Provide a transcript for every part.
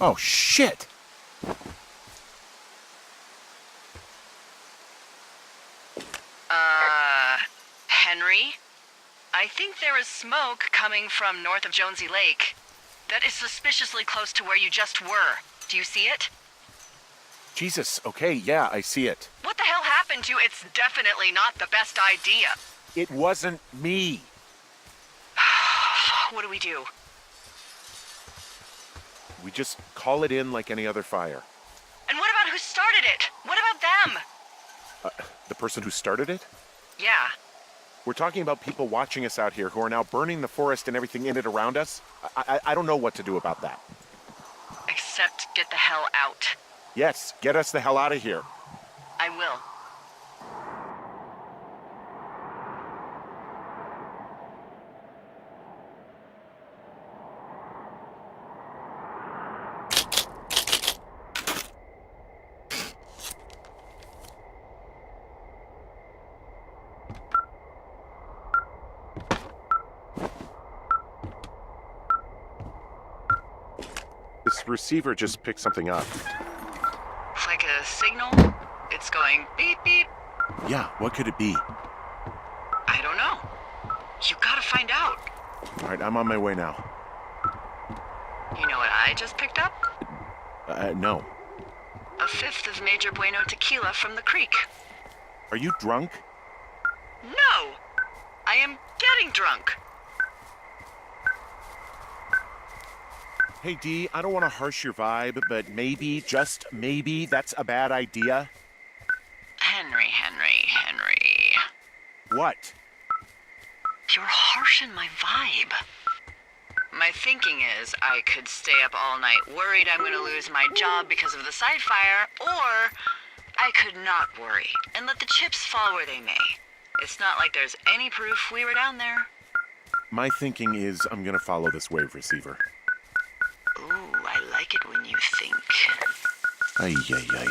Oh, shit! Henry? I think there is smoke coming from north of Jonesy Lake. That is suspiciously close to where you just were. Do you see it? Jesus, okay, yeah, I see it. What the hell happened to you? It's definitely not the best idea. It wasn't me. What do we do? We just call it in like any other fire. And what about who started it? What about them? The person who started it? Yeah. We're talking about people watching us out here who are now burning the forest and everything in it around us. I don't know what to do about that. Except get the hell out. Yes, get us the hell out of here. I will. This receiver just picked something up. Like a signal? It's going beep beep. Yeah, what could it be? I don't know. You gotta find out. All right, I'm on my way now. You know what I just picked up? No. A fifth of Major Bueno tequila from the creek. Are you drunk? No! I am getting drunk. Hey, Dee, I don't want to harsh your vibe, but maybe, just maybe, that's a bad idea. Henry. What? You're harshing my vibe. My thinking is I could stay up all night worried I'm gonna lose my job because of the side fire, or I could not worry and let the chips fall where they may. It's not like there's any proof we were down there. My thinking is I'm gonna follow this wave receiver. Ooh, I like it when you think. Ay, ay, ay.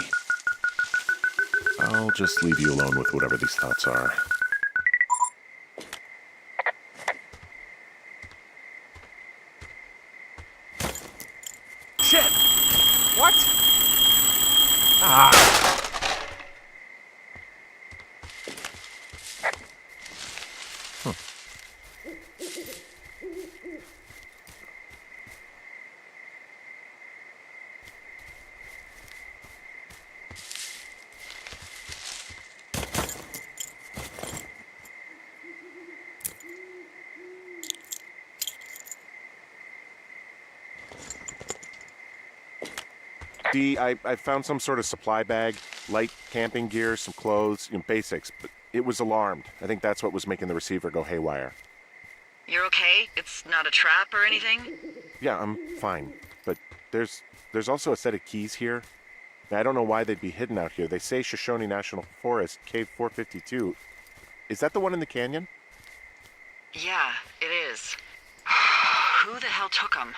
I'll just leave you alone with whatever these thoughts are. Shit! What? Ah! Dee, I found some sort of supply bag, light camping gear, some clothes, basics, but it was alarmed. I think that's what was making the receiver go haywire. You're okay? It's not a trap or anything? Yeah, I'm fine, but there's also a set of keys here. Now, I don't know why they'd be hidden out here. They say Shoshone National Forest, Cave 452. Is that the one in the canyon? Yeah, it is. Who the hell took them?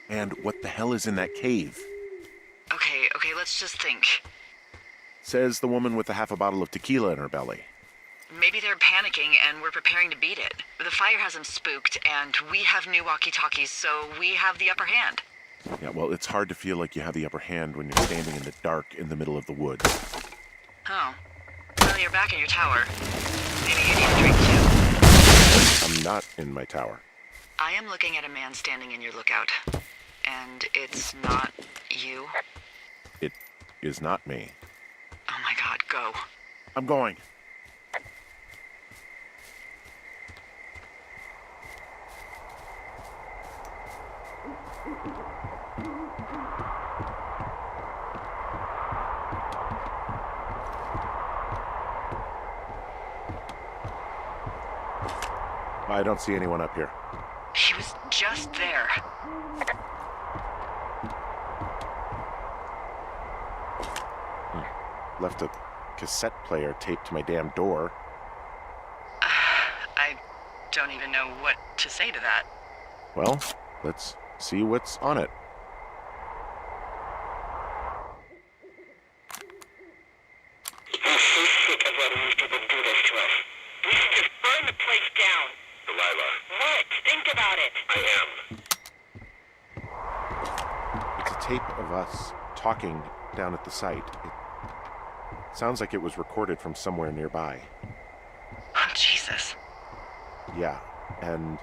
And what the hell is in that cave? Okay, let's just think. Says the woman with a half a bottle of tequila in her belly. Maybe they're panicking and we're preparing to beat it. The fire has them spooked, and we have new walkie-talkies, so we have the upper hand. Yeah, well, it's hard to feel like you have the upper hand when you're standing in the dark in the middle of the woods. Oh. Well, you're back in your tower. Maybe you need a drink, too. I'm not in my tower. I am looking at a man standing in your lookout. And it's not you? It is not me. Oh my god, go. I'm going. I don't see anyone up here. He was just there. Left a cassette player taped to my damn door. I don't even know what to say to that. Well, let's see what's on it. I'm so sick of letting these people do this to us. We should just burn the place down. Delilah, What? Think about it. I am. It's a tape us talking down at the site. It sounds like it was recorded from somewhere nearby. Oh, Jesus. Yeah, and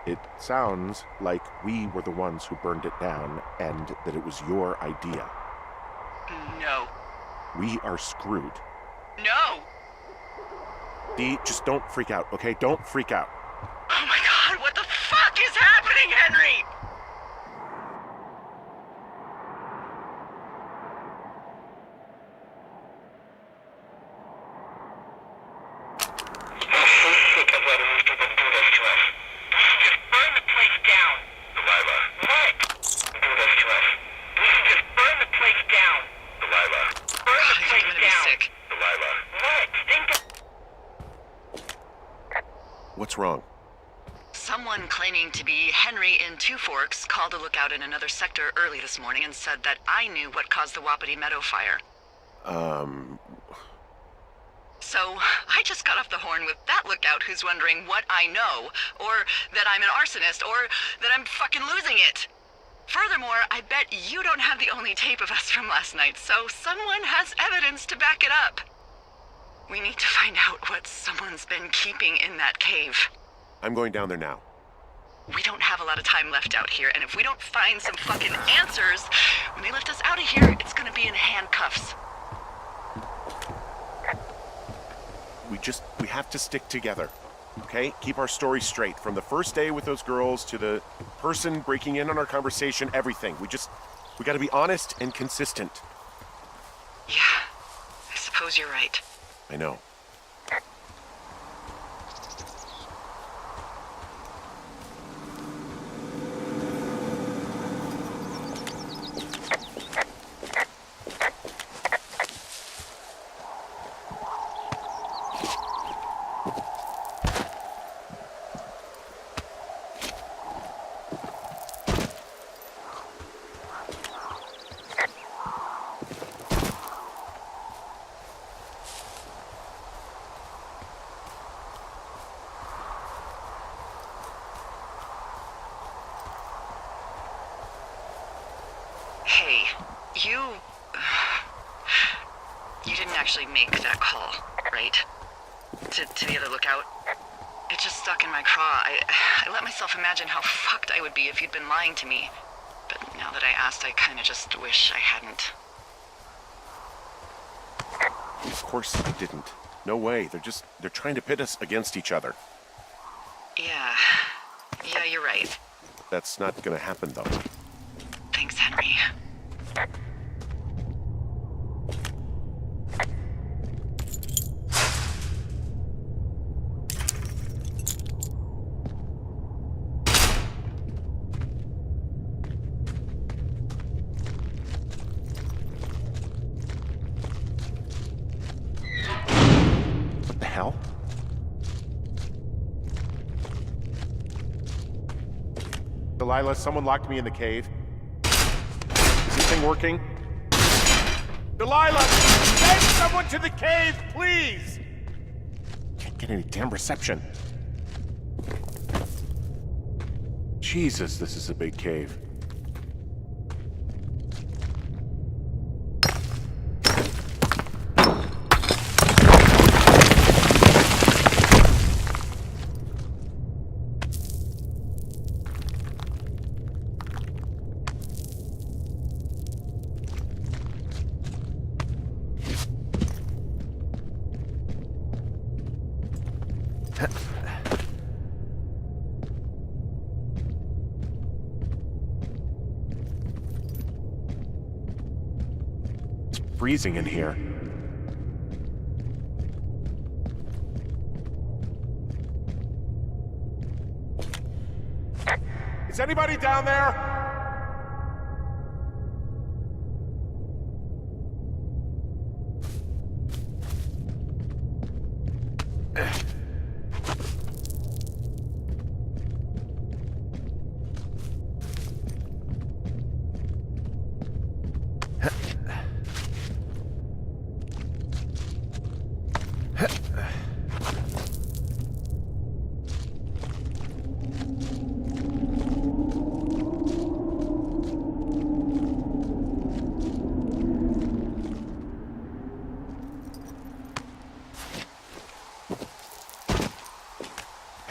it sounds like we were the ones who burned it down and that it was your idea. No. We are screwed. No! Dee, just don't freak out, okay? Don't freak out. Oh my God, what the fuck is happening, Henry? I'm so sick of letting these people do this to us. We should just burn the place down. Delilah. What? Do this to us. We should just burn the place down. Delilah. Burn the God, place I'm gonna be down. sick. Delilah. What? Think of... What's wrong? Someone claiming to be Henry in Two Forks called a lookout in another sector early this morning and said that I knew what caused the Wapiti Meadow fire. So, I just got off the horn with that lookout who's wondering what I know, or that I'm an arsonist, or that I'm fucking losing it. Furthermore, I bet you don't have the only tape of us from last night, so someone has evidence to back it up. We need to find out what someone's been keeping in that cave. I'm going down there now. We don't have a lot of time left out here, and if we don't find some fucking answers, when they lift us out of here, it's gonna be in handcuffs. We have to stick together, okay? Keep our story straight. From the first day with those girls to the person breaking in on our conversation, everything. We gotta be honest and consistent. Yeah, I suppose you're right. I know. Hey, you didn't actually make that call, right? To the other lookout? It just stuck in my craw. I let myself imagine how fucked I would be if you'd been lying to me. But now that I asked, I kinda just wish I hadn't. Of course I didn't. No way. They're trying to pit us against each other. Yeah, you're right. That's not gonna happen, though. Thanks, Henry. What the hell? Delilah, someone locked me in the cave. Is this thing working? Delilah! Send someone to the cave, please! Can't get any damn reception. Jesus, this is a big cave. It's freezing in here. Is anybody down there?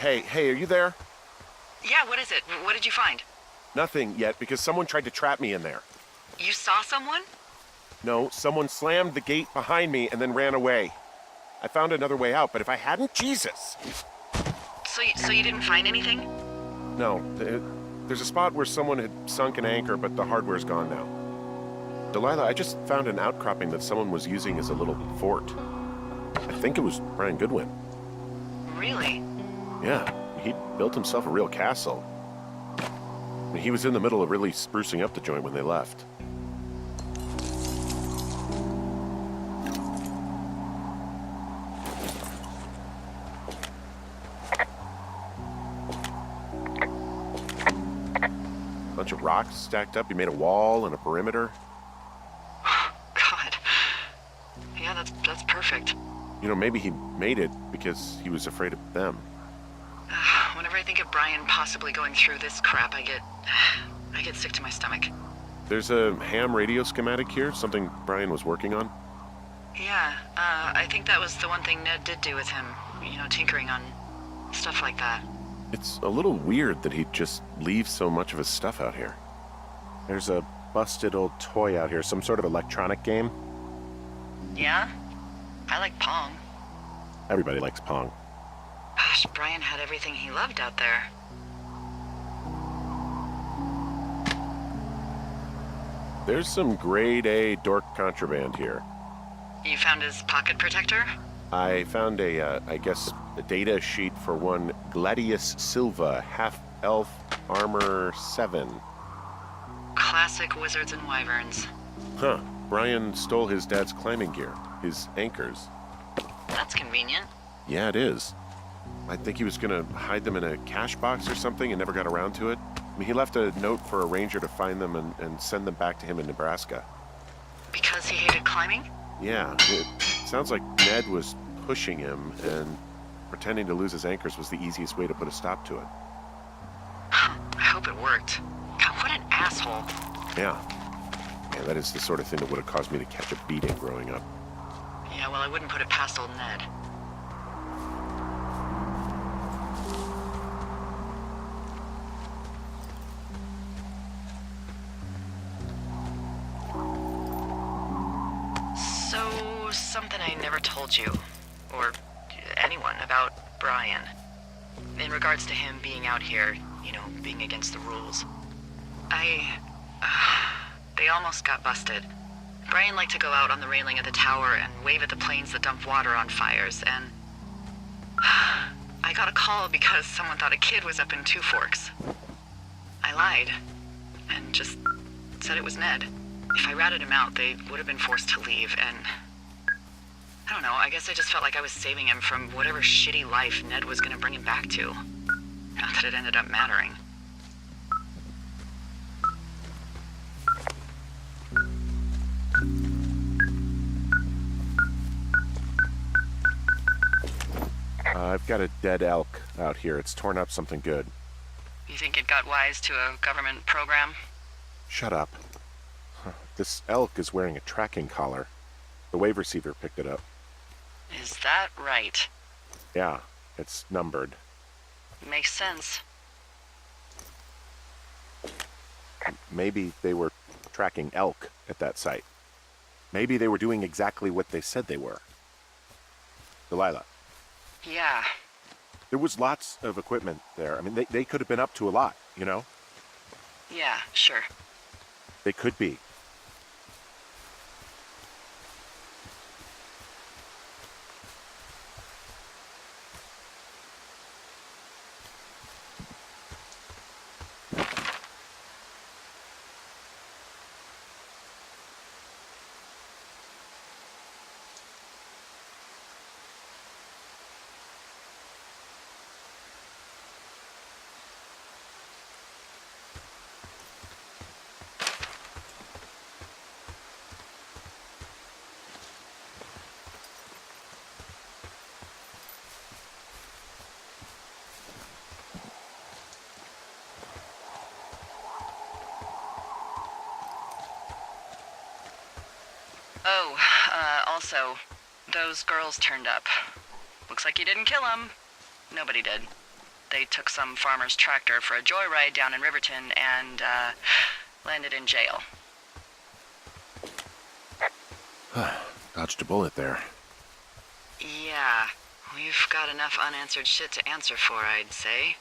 Hey, are you there? Yeah, what is it? What did you find? Nothing yet, because someone tried to trap me in there. You saw someone? No, someone slammed the gate behind me and then ran away. I found another way out, but if I hadn't, Jesus! So you didn't find anything? No, there's a spot where someone had sunk an anchor, but the hardware's gone now. Delilah, I just found an outcropping that someone was using as a little fort. I think it was Brian Goodwin. Really? Yeah, he built himself a real castle. I mean, he was in the middle of really sprucing up the joint when they left. Bunch of rocks stacked up. He made a wall and a perimeter. God. Yeah, that's perfect. You know, maybe he made it because he was afraid of them. Whenever I think of Brian possibly going through this crap, I get sick to my stomach. There's a ham radio schematic here, something Brian was working on. Yeah, I think that was the one thing Ned did do with him. You know, tinkering on stuff like that. It's a little weird that he'd just leave so much of his stuff out here. There's a busted old toy out here, some sort of electronic game. Yeah? I like Pong. Everybody likes Pong. Gosh, Brian had everything he loved out there. There's some grade A dork contraband here. You found his pocket protector? I found a data sheet for one Gladius Silva, half-elf armor 7. Classic wizards and wyverns. Huh. Brian stole his dad's climbing gear, his anchors. That's convenient. Yeah, it is. I think he was gonna hide them in a cash box or something and never got around to it. I mean, he left a note for a ranger to find them and send them back to him in Nebraska. Because he hated climbing? Yeah, it sounds like Ned was pushing him, and pretending to lose his anchors was the easiest way to put a stop to it. I hope it worked. God, what an asshole. Yeah, that is the sort of thing that would have caused me to catch a beating growing up. Yeah, well, I wouldn't put it past old Ned. So, something I never told you, or anyone, about Brian. In regards to him being out here, you know, being against the rules. They almost got busted. Brian liked to go out on the railing of the tower and wave at the planes that dump water on fires, and I got a call because someone thought a kid was up in Two Forks. I lied, and just said it was Ned. If I ratted him out, they would have been forced to leave, and I don't know, I guess I just felt like I was saving him from whatever shitty life Ned was gonna bring him back to. Not that it ended up mattering. I've got a dead elk out here. It's torn up something good. You think it got wise to a government program? Shut up. This elk is wearing a tracking collar. The wave receiver picked it up. Is that right? Yeah, it's numbered. Makes sense. Maybe they were tracking elk at that site. Maybe they were doing exactly what they said they were. Delilah. Yeah. There was lots of equipment there. I mean, they could have been up to a lot, you know? Yeah, sure. They could be. Oh, also, those girls turned up. Looks like you didn't kill them. Nobody did. They took some farmer's tractor for a joyride down in Riverton and, landed in jail. Dodged a bullet there. Yeah, we've got enough unanswered shit to answer for, I'd say.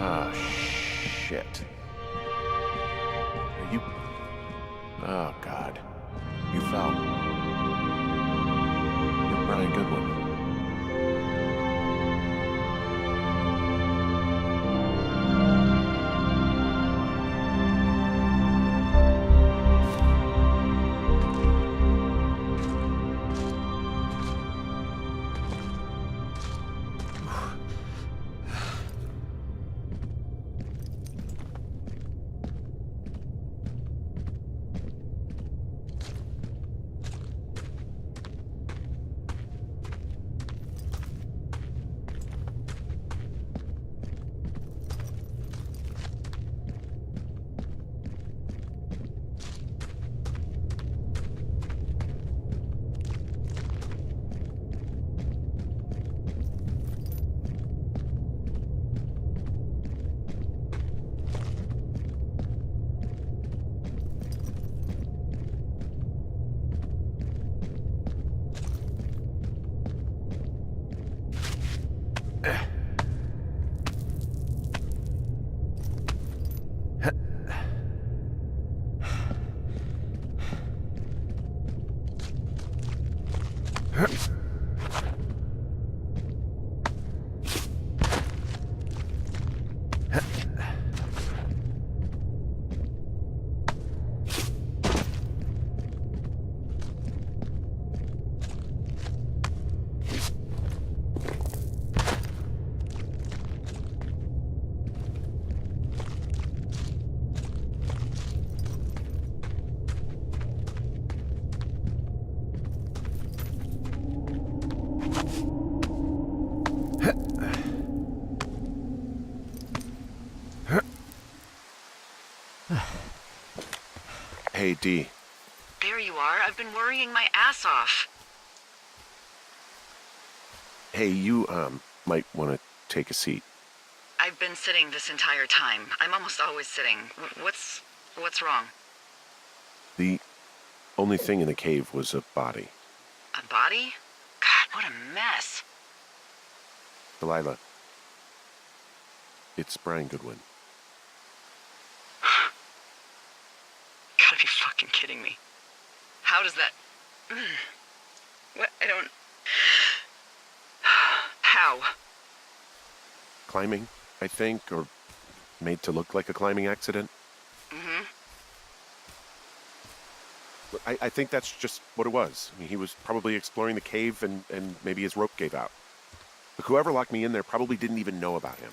Ah, shit. Are you... Oh, God. You fell. You're Brian Goodwin. Hey, Dee. There you are. I've been worrying my ass off. Hey, you, might want to take a seat. I've been sitting this entire time. I'm almost always sitting. What's wrong? The only thing in the cave was a body. A body? God, what a mess. Delilah. It's Brian Goodwin. Gotta be fucking kidding me. How does that... What? I don't... How? Climbing, I think, or made to look like a climbing accident. I think that's just what it was. I mean, he was probably exploring the cave and maybe his rope gave out. But whoever locked me in there probably didn't even know about him.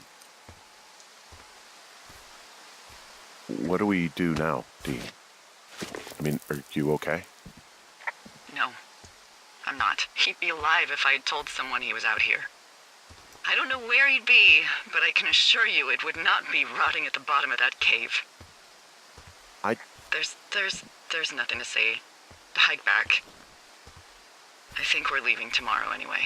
What do we do now, Dean? I mean, are you okay? No, I'm not. He'd be alive if I had told someone he was out here. I don't know where he'd be, but I can assure you it would not be rotting at the bottom of that cave. There's nothing to say. Hike back. I think we're leaving tomorrow anyway.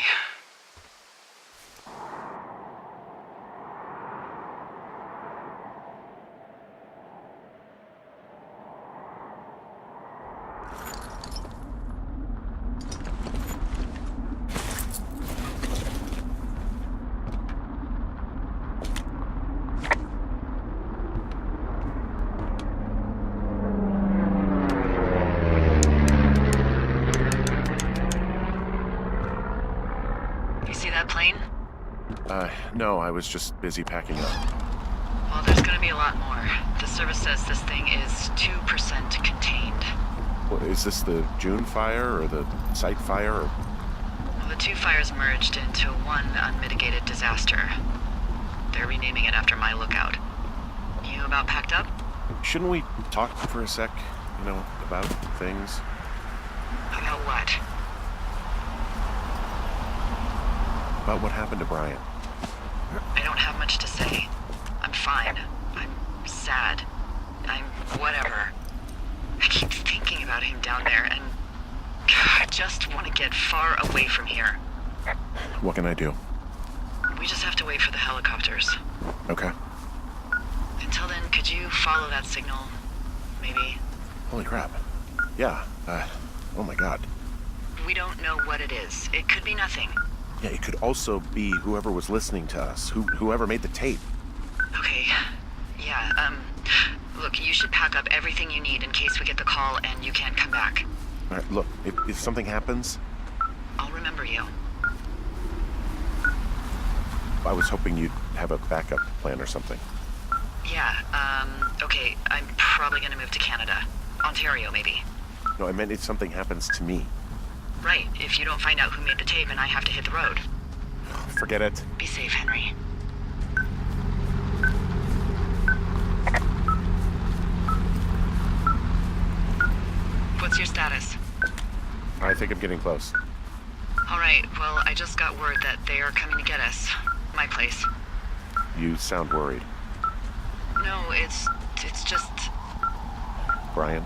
Plane? No, I was just busy packing up. Well, there's gonna be a lot more. The service says this thing is 2% contained. What, is this the June fire or the site fire? Or... Well, the two fires merged into one unmitigated disaster. They're renaming it after my lookout. You about packed up? Shouldn't we talk for a sec, about things? About what? About what happened to Brian. I don't have much to say. I'm fine. I'm sad. I'm whatever. I keep thinking about him down there, and I just want to get far away from here. What can I do? We just have to wait for the helicopters. Okay. Until then, could you follow that signal? Maybe? Holy crap. Yeah. Oh my god. We don't know what it is. It could be nothing. Yeah, it could also be whoever was listening to us, whoever made the tape. Okay. Yeah, look, you should pack up everything you need in case we get the call and you can't come back. All right, look, if something happens... I'll remember you. I was hoping you'd have a backup plan or something. Yeah, okay, I'm probably gonna move to Canada. Ontario, maybe. No, I meant if something happens to me. Right, if you don't find out who made the tape and I have to hit the road. Forget it. Be safe, Henry. What's your status? I think I'm getting close. All right, well, I just got word that they are coming to get us. My place. You sound worried. No, it's just... Brian?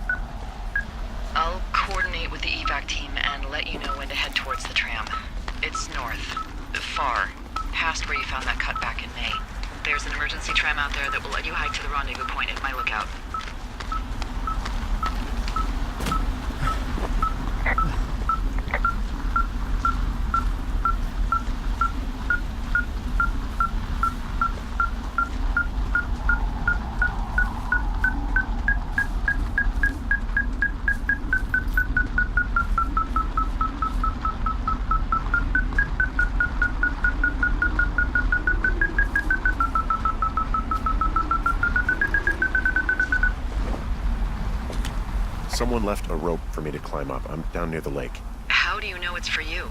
I'll coordinate with the evac team and let you know when to head towards the tram. It's north. Far. Past where you found that cut back in May. There's an emergency tram out there that will let you hike to the rendezvous point at my lookout. Someone left a rope for me to climb up. I'm down near the lake. How do you know it's for you?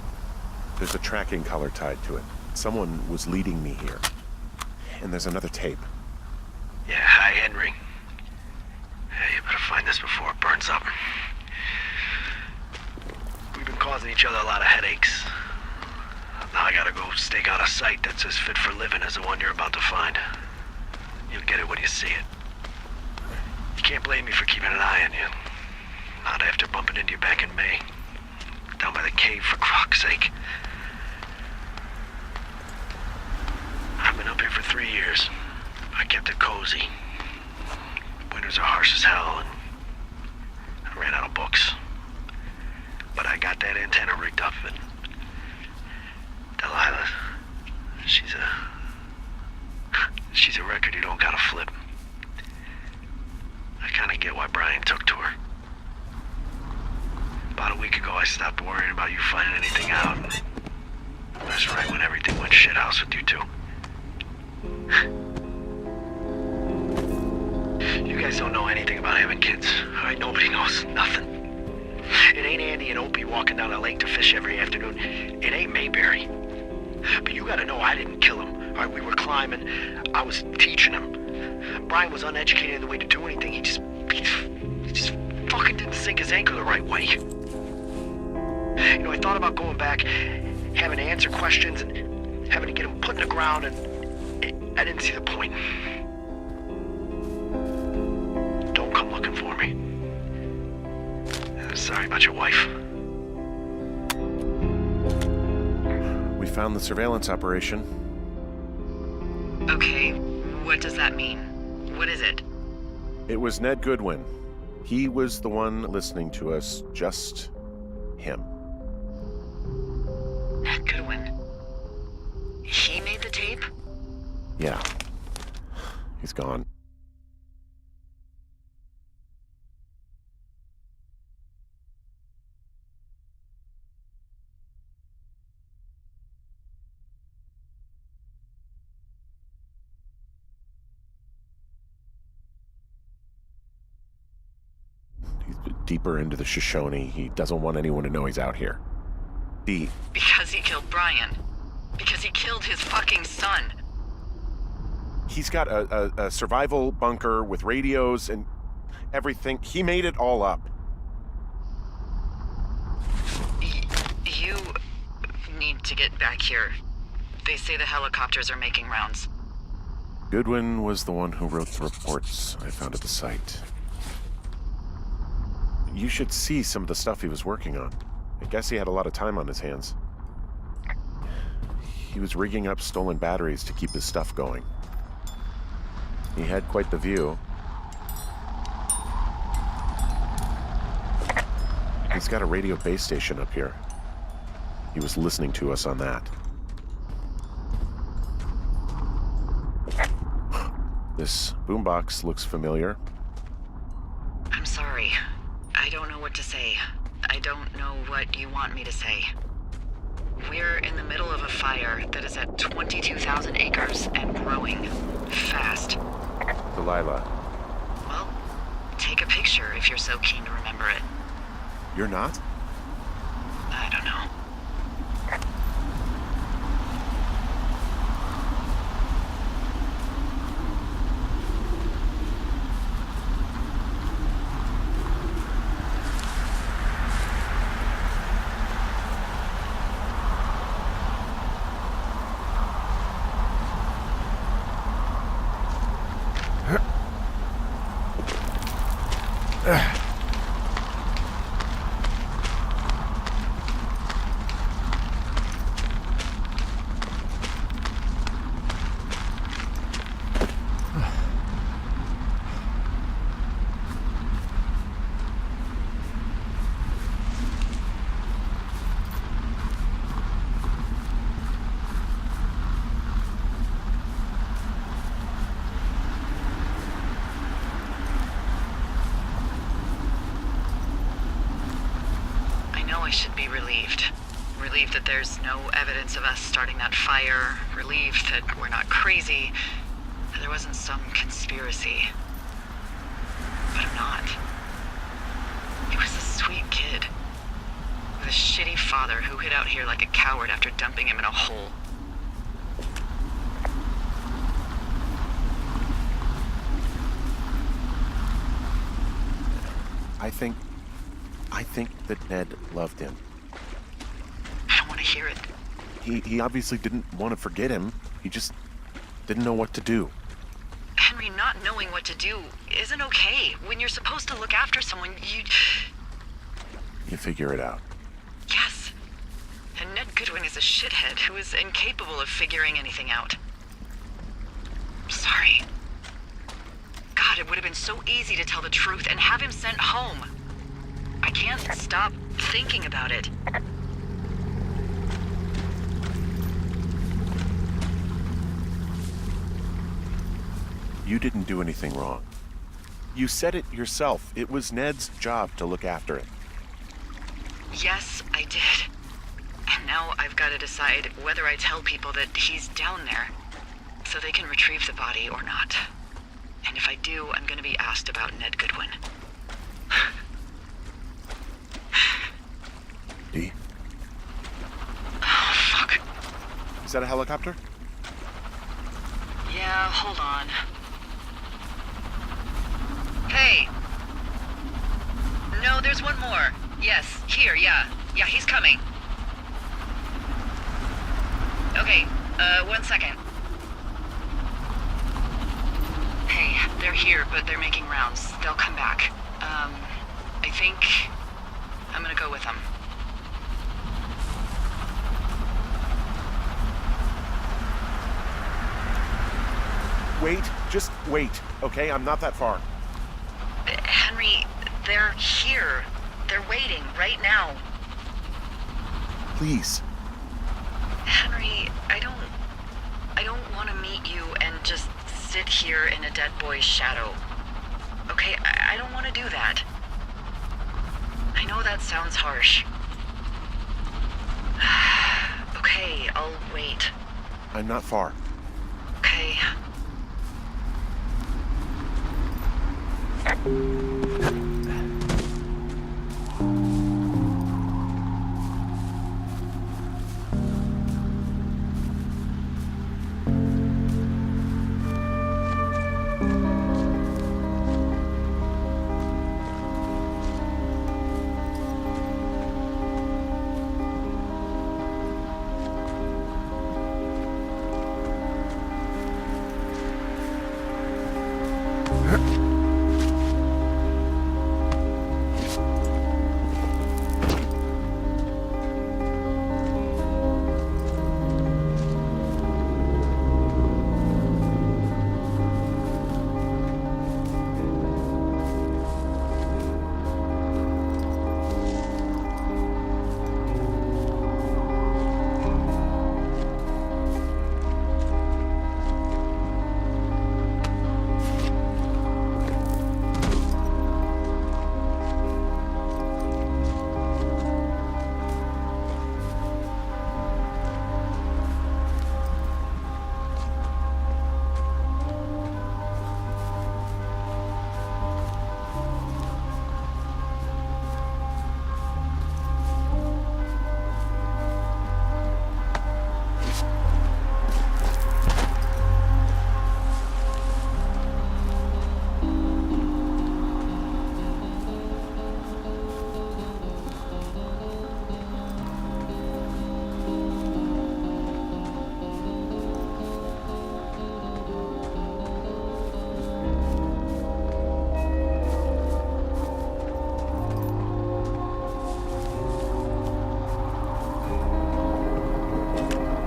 There's a tracking collar tied to it. Someone was leading me here. And there's another tape. Yeah, hi, Henry. Hey, you better find this before it burns up. We've been causing each other a lot of headaches. Now I gotta go stake out a site that's as fit for living as the one you're about to find. You'll get it when you see it. You can't blame me for keeping an eye on you. Not after bumping into you back in May. Down by the cave, for croc's sake. I've been up here for 3 years. I kept it cozy. Winters are harsh as hell, and I ran out of books. But I got that antenna rigged up, and Delilah, she's a record you don't gotta flip. I kinda get why Brian took to her. About a week ago, I stopped worrying about you finding anything out. That's right when everything went shithouse with you two. You guys don't know anything about having kids. All right, nobody knows nothing. It ain't Andy and Opie walking down a lake to fish every afternoon. It ain't Mayberry. But you gotta know I didn't kill him. All right, we were climbing. I was teaching him. Brian was uneducated in the way to do anything. He just fucking didn't sink his anchor the right way. You know, I thought about going back, having to answer questions and having to get him put in the ground, and I didn't see the point. Don't come looking for me. Sorry about your wife. We found the surveillance operation. Okay, what does that mean? What is it? It was Ned Goodwin. He was the one listening to us, just him. Ned Goodwin. He made the tape? Yeah. He's gone. He's deeper into the Shoshone. He doesn't want anyone to know he's out here. Because he killed Brian. Because he killed his fucking son. He's got a survival bunker with radios and everything. He made it all up. You need to get back here. They say the helicopters are making rounds. Goodwin was the one who wrote the reports I found at the site. You should see some of the stuff he was working on. I guess he had a lot of time on his hands. He was rigging up stolen batteries to keep his stuff going. He had quite the view. He's got a radio base station up here. He was listening to us on that. This boombox looks familiar. I'm sorry. I don't know what to say. I don't know what you want me to say. We're in the middle of a fire that is at 22,000 acres and growing fast. Delilah. Well, take a picture if you're so keen to remember it. You're not? I don't know. I should be relieved. Relieved that there's no evidence of us starting that fire. Relieved that we're not crazy. That there wasn't some conspiracy. But I'm not. He was a sweet kid. With a shitty father who hid out here like a coward after dumping him in a hole. I think that Ned loved him. I don't want to hear it. He obviously didn't want to forget him. He just didn't know what to do. Henry, not knowing what to do isn't okay. When you're supposed to look after someone, You figure it out. Yes. And Ned Goodwin is a shithead who is incapable of figuring anything out. Sorry. God, it would have been so easy to tell the truth and have him sent home. I can't stop thinking about it. You didn't do anything wrong. You said it yourself. It was Ned's job to look after it. Yes, I did. And now I've got to decide whether I tell people that he's down there so they can retrieve the body or not. And if I do, I'm going to be asked about Ned Goodwin. Is that a helicopter? Yeah, hold on. Hey! No, there's one more. Yes, here, yeah. Yeah, he's coming. Okay, 1 second. Hey, they're here, but they're making rounds. They'll come back. I think I'm gonna go with them. Wait, just wait, okay? I'm not that far. Henry, they're here. They're waiting right now. Please. Henry, I don't want to meet you and just sit here in a dead boy's shadow. Okay, I don't want to do that. I know that sounds harsh. Okay, I'll wait. I'm not far. Okay.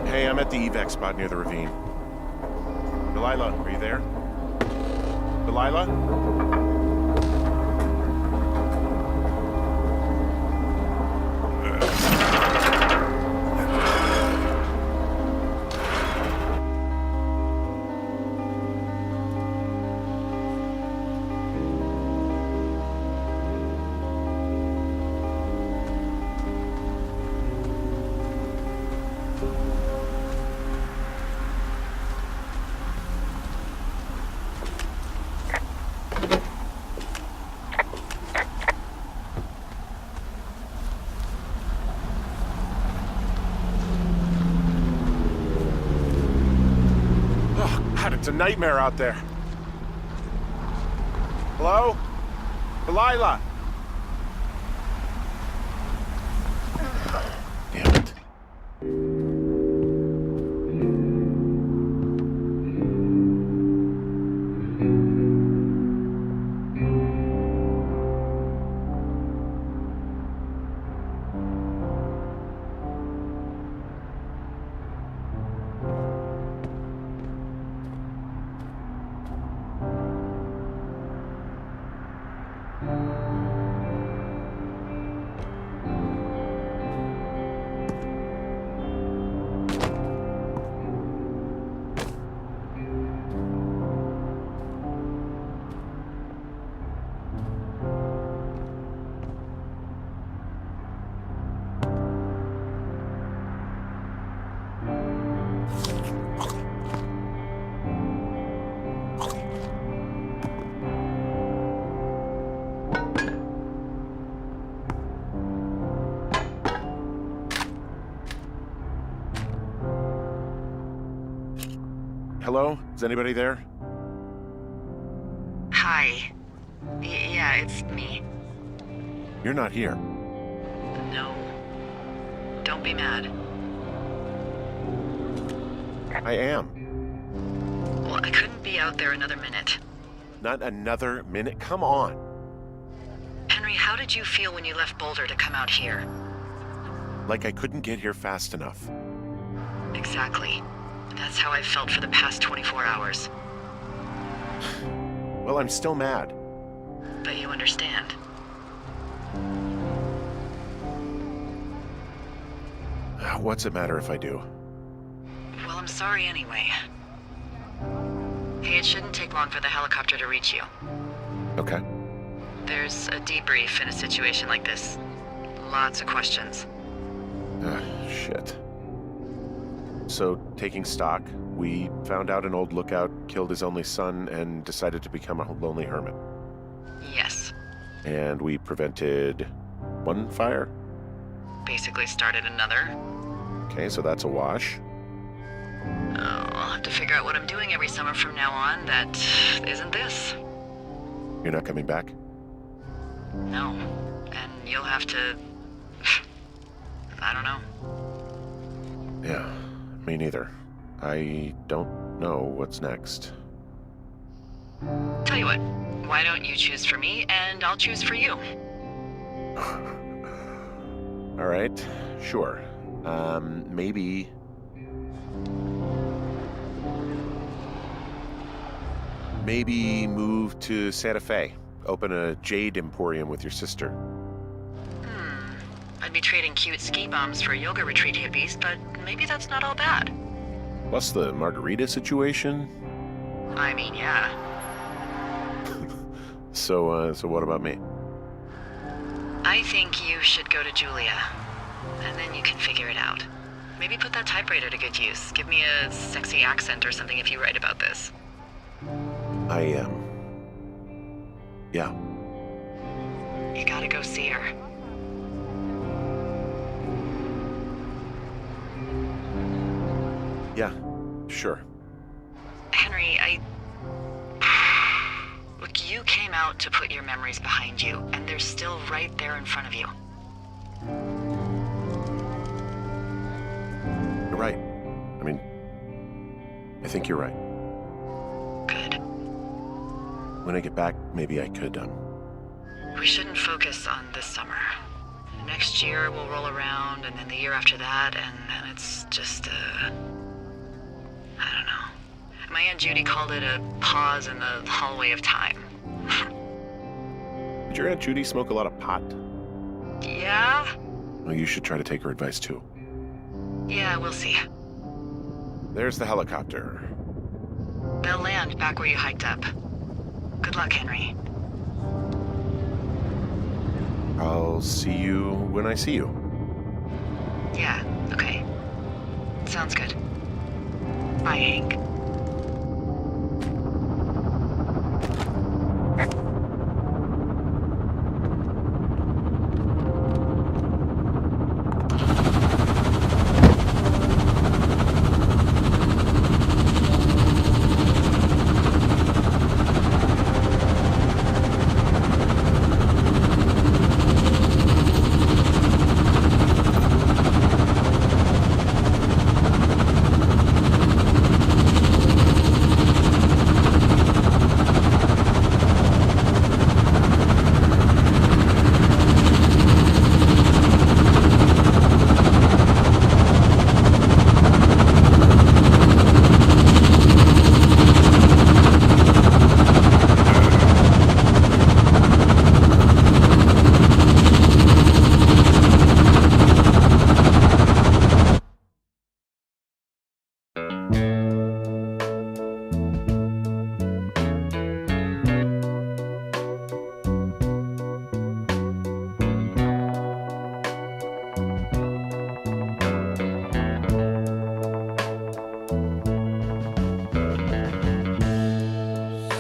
Hey, I'm at the evac spot near the ravine. Delilah, are you there? Delilah? God, it's a nightmare out there. Hello? Delilah? Damn it. Hello? Is anybody there? Hi. Yeah, it's me. You're not here. No. Don't be mad. I am. Well, I couldn't be out there another minute. Not another minute. Come on. Henry, how did you feel when you left Boulder to come out here? Like I couldn't get here fast enough. Exactly. That's how I felt for the past 24 hours. Well, I'm still mad. But you understand. What's it matter if I do? Well, I'm sorry anyway. Hey, it shouldn't take long for the helicopter to reach you. Okay. There's a debrief in a situation like this. Lots of questions. Shit. So, taking stock, we found out an old lookout killed his only son and decided to become a lonely hermit. Yes. And we prevented one fire? Basically started another. Okay, so that's a wash. I'll have to figure out what I'm doing every summer from now on that isn't this. You're not coming back? No. And you'll have to... I don't know. Yeah, me neither. I don't know what's next. Tell you what, why don't you choose for me and I'll choose for you? All right, sure. Maybe... Maybe move to Santa Fe. Open a jade emporium with your sister. I'd be trading cute ski bums for yoga retreat hippies, but maybe that's not all bad. Plus the margarita situation. I mean, yeah. So what about me? I think you should go to Julia, and then you can figure it out. Maybe put that typewriter to good use. Give me a sexy accent or something if you write about this. I am. Yeah. You gotta go see her. Yeah, sure. Henry, Look, you came out to put your memories behind you, and they're still right there in front of you. You're right. I mean, I think you're right. Good. When I get back, maybe I could, We shouldn't focus on this summer. Next year we'll roll around, and then the year after that, and it's just, I don't know. My Aunt Judy called it a pause in the hallway of time. Did your Aunt Judy smoke a lot of pot? Yeah? Well, you should try to take her advice, too. Yeah, we'll see. There's the helicopter. They'll land back where you hiked up. Good luck, Henry. I'll see you when I see you. Yeah, okay. Sounds good. Bye, Hank.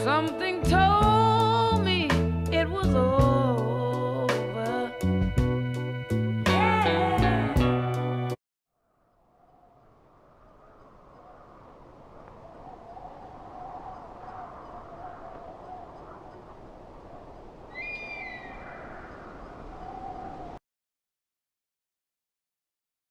Something